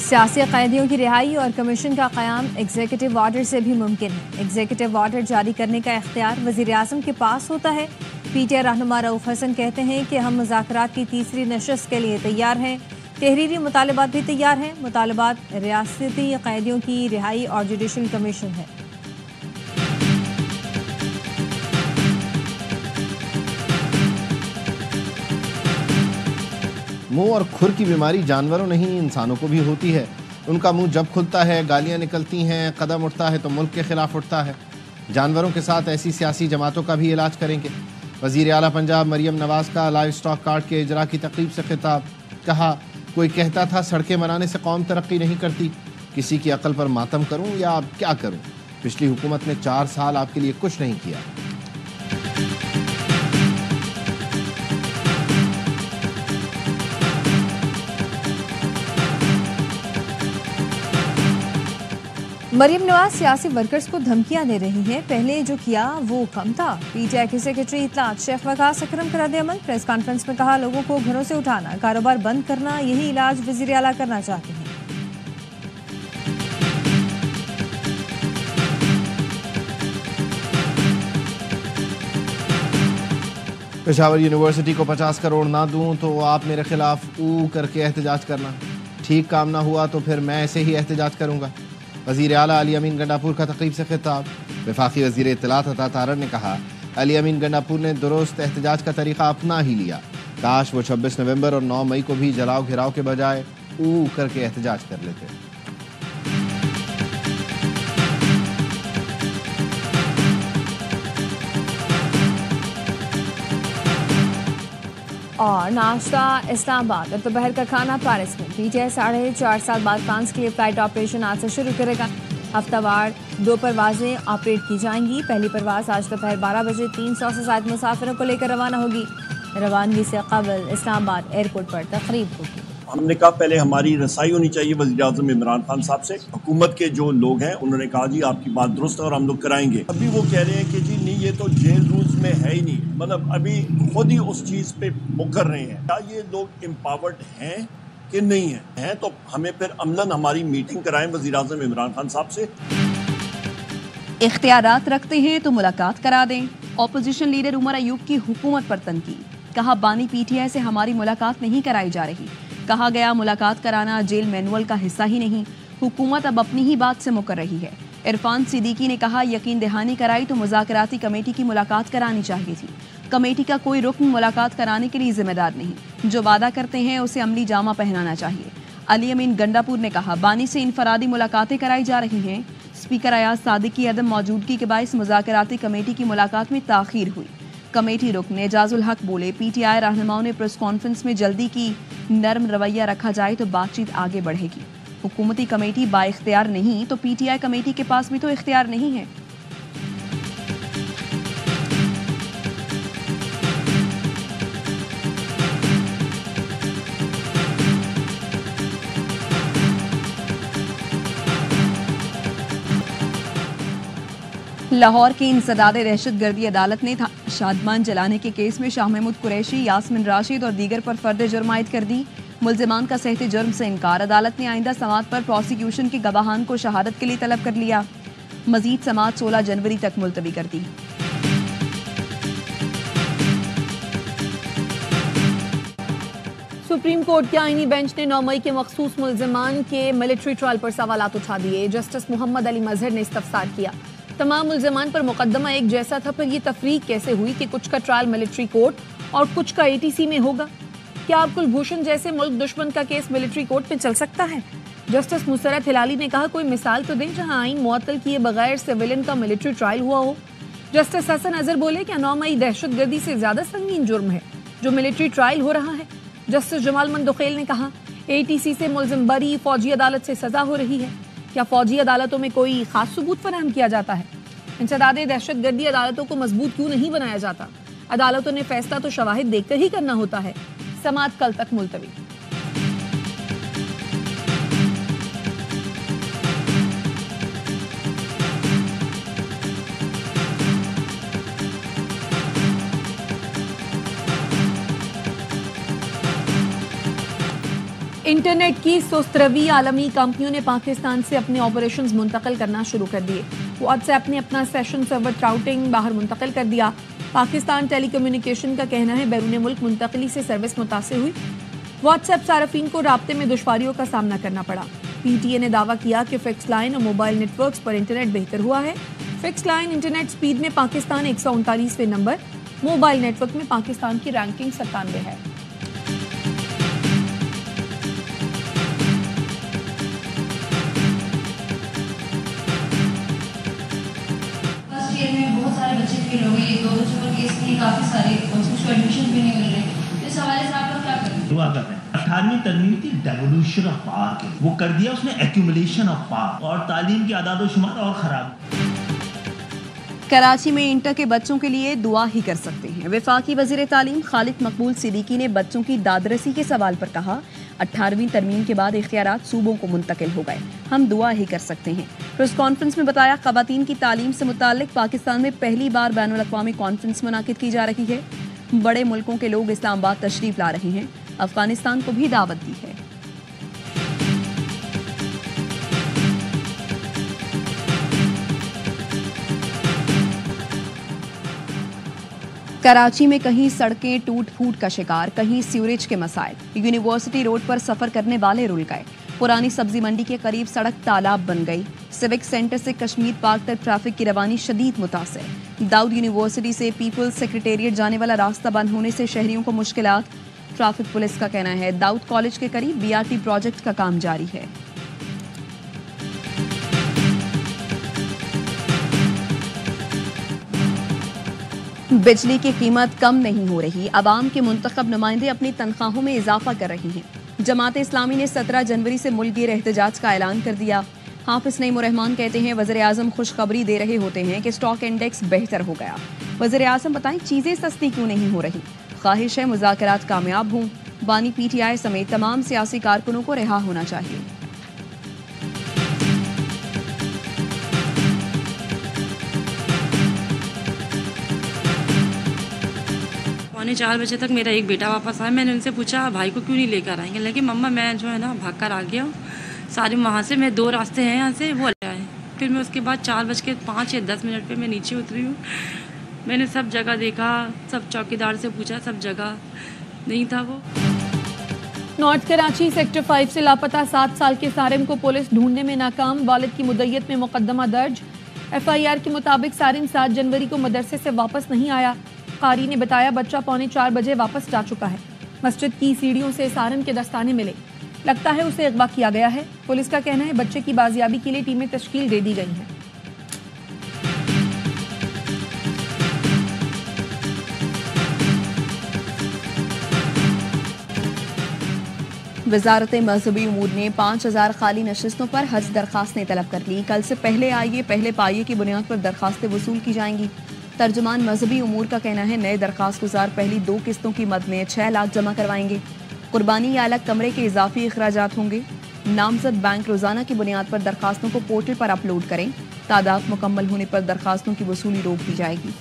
सियासी कैदियों की रिहाई और कमीशन का क़याम एग्जीक्यूटिव ऑर्डर से भी मुमकिन है। एग्जीक्यूटिव ऑर्डर जारी करने का इख्तियार वज़ीर आज़म के पास होता है। पीटीआई रहनुमा रऊफ हसन कहते हैं कि हम मुज़ाकरात की तीसरी नशस्त के लिए तैयार हैं। तहरीरी मुतालबात भी तैयार हैं। मुतालबात रियासती कैदियों की रिहाई और जुडिशल कमीशन है। मुंह और खुर की बीमारी जानवरों नहीं इंसानों को भी होती है। उनका मुंह जब खुलता है, गालियां निकलती हैं, कदम उठता है तो मुल्क के खिलाफ उठता है। जानवरों के साथ ऐसी सियासी जमातों का भी इलाज करेंगे। वज़ीर आला पंजाब मरियम नवाज का लाइव स्टॉक कार्ड के इजरा की तकरीब से खिताब। कहा, कोई कहता था सड़कें बनाने से कौम तरक्की नहीं करती। किसी की अकल पर मातम करूं या अब क्या करूं? पिछली हुकूमत ने 4 साल आपके लिए कुछ नहीं किया। मरियम नवाज सियासी वर्कर्स को धमकियां दे रही हैं। पहले जो किया वो कम था। पीटीआई के सेक्रेटरी इत्तलात शेख वकास अकरम का रद्द-ए-अमल। प्रेस कॉन्फ्रेंस में कहा, लोगों को घरों से उठाना, कारोबार बंद करना, यही इलाज वज़ीर आला करना चाहते हैं। पेशावर यूनिवर्सिटी को 50 करोड़ ना दूं तो आप मेरे खिलाफ ऊ करके एहतजाज करना। ठीक काम ना हुआ तो फिर मैं ऐसे ही एहतजाज करूंगा। वज़ीर आला अली अमीन गंडापुर का तकरीब से खिताब। वफाकी वज़ीर इत्तलात अता तारर ने कहा, अली अमीन गंडापुर ने दुरुस्त एहतजाज का तरीका अपना ही लिया। काश वो 26 नवंबर और 9 मई को भी जलाओ घिराव के बजाय ऊ करके एहतजाज कर लेते। और नाश्ता इस्लामाबाद और दोपहर का खाना पेरिस में। पीटीआई 4.5 साल बाद फ्रांस के लिए फ्लाइट ऑपरेशन आज से शुरू करेगा। हफ्तावार 2 परवाजें ऑपरेट की जाएंगी। पहली परवाज आज दोपहर 12 बजे 300 से ज्यादा मुसाफिरों को लेकर रवाना होगी। रवानगी से कबल इस्लामाबाद एयरपोर्ट पर तकरीब होगी। हमने कहा पहले हमारी रसाई होनी चाहिए वज़ीर आज़म इमरान खान साहब से। हुकूमत के जो लोग हैं उन्होंने कहा जी आपकी बात दुरुस्त है और हम लोग कराएंगे। अभी वो कह रहे हैं कि जी नहीं, ये तो जेल रूल्स में है ही नहीं। मतलब अभी खुद ही उस चीज़ पे मुकर रहे हैं। क्या ये लोग एम्पावर्ड हैं कि नहीं है? तो हमें फिर अमलन हमारी मीटिंग कराएं वज़ीर आज़म इमरान खान साहब से। इख्तियारात रखते हैं तो मुलाकात करा दें। ऑपोजिशन लीडर उमर अयूब की हुकूमत पर तनकीद। कहा, बानी पीटीआई से हमारी मुलाकात नहीं कराई जा रही। कहा गया, मुलाकात कराना जेल मैनुअल का हिस्सा ही नहीं। हुकूमत अब अपनी ही बात से मुकर रही है। इरफान सिद्दीकी ने कहा, यकीन दहानी कराई तो मुज़ाकराती कमेटी की मुलाकात करानी चाहिए थी। कमेटी का कोई रुकन मुलाकात कराने के लिए जिम्मेदार नहीं। जो वादा करते हैं उसे अमली जामा पहनाना चाहिए। अली अमीन गंडापुर ने कहा, बानी से इनफरादी मुलाकातें कराई जा रही हैं। स्पीकर अयाज सादिक की अदम मौजूदगी के बायस मुज़ाकराती कमेटी की मुलाकात में ताख़ीर हुई। कमेटी रुकन एजाजुल हक बोले, पीटीआई रहनुमाओं ने प्रेस कॉन्फ्रेंस में जल्दी की नरम रवैया रखा जाए तो बातचीत आगे बढ़ेगी। हुकूमती कमेटी बाइख्तियार नहीं तो पीटीआई कमेटी के पास भी तो इख्तियार नहीं है। लाहौर की इंसदादे दहशतगर्दी अदालत ने शादमान जलाने के केस में शाह महमूद कुरैशी, यास्मिन राशिद और दीगर पर फर्द जुर्म आयद कर दी। मुल्जिमान का सहते जुर्म से इनकार। अदालत ने आइंदा समात पर प्रोसिक्यूशन के गवाहान को शहादत के लिए तलब कर लिया। मजीद समात 16 जनवरी तक मुलतवी कर दी। सुप्रीम कोर्ट के आईनी बेंच ने 9 मई के मखसूस मुल्जिमान के मिलिट्री ट्रायल पर सवालात उठा दिए। जस्टिस मोहम्मद अली मजहर ने इस्तफसार किया। तमाम मुल्जिमान पर मुकदमा एक जैसा था, पर यह तफरीक कैसे हुई कि कुछ का ट्रायल मिलिट्री कोर्ट और कुछ का एटीसी में होगा? क्या अब कुलभूषण जैसे मुल्क दुश्मन का केस मिलिट्री कोर्ट में चल सकता है? जस्टिस मुसरत हिलाली ने कहा, कोई मिसाल तो दें जहां आईन मुअत्तल किए बगैर सिविलियन का मिलिट्री ट्रायल हुआ हो। जस्टिस हसन अजहर बोले, क्या 9 मई दहशतगर्दी से ज्यादा संगीन जुर्म है जो मिलिट्री ट्रायल हो रहा है? जस्टिस जमाल मंदुखेल ने कहा, एटीसी से मुल्जिम बरी, फौजी अदालत से सजा हो रही है। क्या फौजी अदालतों में कोई खास सबूत फराहम किया जाता है? इंसदादे दहशतगर्दी अदालतों को मजबूत क्यों नहीं बनाया जाता? अदालतों ने फैसला तो शवाहिद देखकर ही करना होता है। समात कल तक मुलतवी। इंटरनेट की 117वीं आलमी कंपनियों ने पाकिस्तान से अपने ऑपरेशंस मुंतकिल करना शुरू कर दिए। व्हाट्सएप ने अपना सेशन सर्वर राउटिंग बाहर मुंतकिल कर दिया। पाकिस्तान टेलीकम्युनिकेशन का कहना है बैरून मुल्क मुंतकली से सर्विस मुतासिर हुई। व्हाट्सएप सार्फिन को राब्ते में दुश्वारियों का सामना करना पड़ा। पीटीए ने दावा किया कि फिक्स लाइन और मोबाइल नेटवर्क्स पर इंटरनेट बेहतर हुआ है। फिक्स लाइन इंटरनेट स्पीड में पाकिस्तान 139वें नंबर, मोबाइल नेटवर्क में पाकिस्तान की रैंकिंग 97 है। बहुत सारे बच्चे फेल हो गए, 2 बच्चों का केस नहीं, काफी सारे उसको एडमिशन भी नहीं मिल रहे। इस हवाले से आप लोग क्या करें? दुआ कर रहे हैं। 18वीं तरमीम थी डेवोल्यूशन ऑफ पावर, वो कर दिया उसने एक्यूमुलेशन ऑफ पावर, और तालीम की आदाद-ओ-शुमार और खराब। कराची में इंटर के बच्चों के लिए दुआ ही कर सकते हैं। वफाकी वजीर तालीम खालिद मकबूल सिद्दीकी ने बच्चों की दादरसी के सवाल पर कहा, 18वीं तरमीम के बाद इख्तियारात सूबों को मुंतकिल हो गए, हम दुआ ही कर सकते हैं। प्रेस कॉन्फ्रेंस में बताया, ख़वातीन की तालीम से मुताल्लिक पाकिस्तान में पहली बार बैनुल अक़वामी कॉन्फ्रेंस मुनाकिद की जा रही है। बड़े मुल्कों के लोग इस्लामाबाद तशरीफ ला रहे हैं। अफगानिस्तान को भी दावत दी है। कराची में कहीं सड़कें टूट फूट का शिकार, कहीं सीवरेज के मसाइल। यूनिवर्सिटी रोड पर सफर करने वाले रुल गए। पुरानी सब्जी मंडी के करीब सड़क तालाब बन गई। सिविक सेंटर से कश्मीर पार्क तक ट्रैफिक की रवानी शदीद मुतासिर। दाऊद यूनिवर्सिटी से पीपल्स सेक्रेटेरिएट जाने वाला रास्ता बंद होने से शहरियों को मुश्किलात। ट्रैफिक पुलिस का कहना है दाऊद कॉलेज के करीब बीआरटी प्रोजेक्ट का काम जारी है। बिजली की कीमत कम नहीं हो रही। अवाम के मुंतखब नुमाइंदे अपनी तनख्वाहों में इजाफा कर रहे हैं। जमात इस्लामी ने 17 जनवरी से मुल्क गिर एहतजाज का ऐलान कर दिया। हाफिज नईमुर रहमान कहते हैं वज़ीर आज़म खुशखबरी दे रहे होते हैं कि स्टॉक इंडेक्स बेहतर हो गया। वज़ीर आज़म बताएं चीज़ें सस्ती क्यों नहीं हो रही। ख्वाहिश है मुज़ाकरात कामयाब हों। बानी पीटीआई समेत तमाम सियासी कारकुनों को रिहा होना चाहिए। पौने 4 बजे तक मेरा एक बेटा वापस आया। मैंने उनसे पूछा भाई को क्यों नहीं लेकर आएंगे, लेकिन मम्मा मैं जो है ना भाग कर आ गया हूँ सारे वहाँ से। मैं 2 रास्ते हैं यहाँ से, वो आए। फिर मैं उसके बाद 4:05 या 10 मिनट पे मैं नीचे उतरी हूँ। मैंने सब जगह देखा, सब चौकीदार से पूछा, सब जगह नहीं था वो। नॉर्थ कराची सेक्टर 5 से लापता 7 साल के सारिम को पुलिस ढूंढने में नाकाम। वालिद की मुद्दत में मुकदमा दर्ज। FIR के मुताबिक सारिम 7 जनवरी को मदरसे से वापस नहीं आया। कारी ने बताया बच्चा पौने 4 बजे वापस जा चुका है। मस्जिद की सीढ़ियों से सारिम के दस्ताने मिले, लगता है उसे अगवा किया गया है। पुलिस का कहना है बच्चे की बाजियाबी के लिए टीमें तश्कील दे दी गई हैं। वजारत मजहबी उमूर ने 5000 खाली नशिस्तों पर हज दरखास्तें तलब कर ली। कल से पहले आइए पहले पाइए की बुनियाद पर दरखास्तें वसूल की जाएंगी। तर्जुमान मजहबी उमूर का कहना है नए दरखास्त गुजार पहली 2 किस्तों की मद में 6 लाख जमा करवाएंगे। कुर्बानी या अलग कमरे के इजाफी अखराजात होंगे। नामजद बैंक रोजाना की बुनियाद पर दरखास्तों को पोर्टल पर अपलोड करें। तादाद मुकम्मल होने पर दरखास्तों की वसूली रोक दी जाएगी।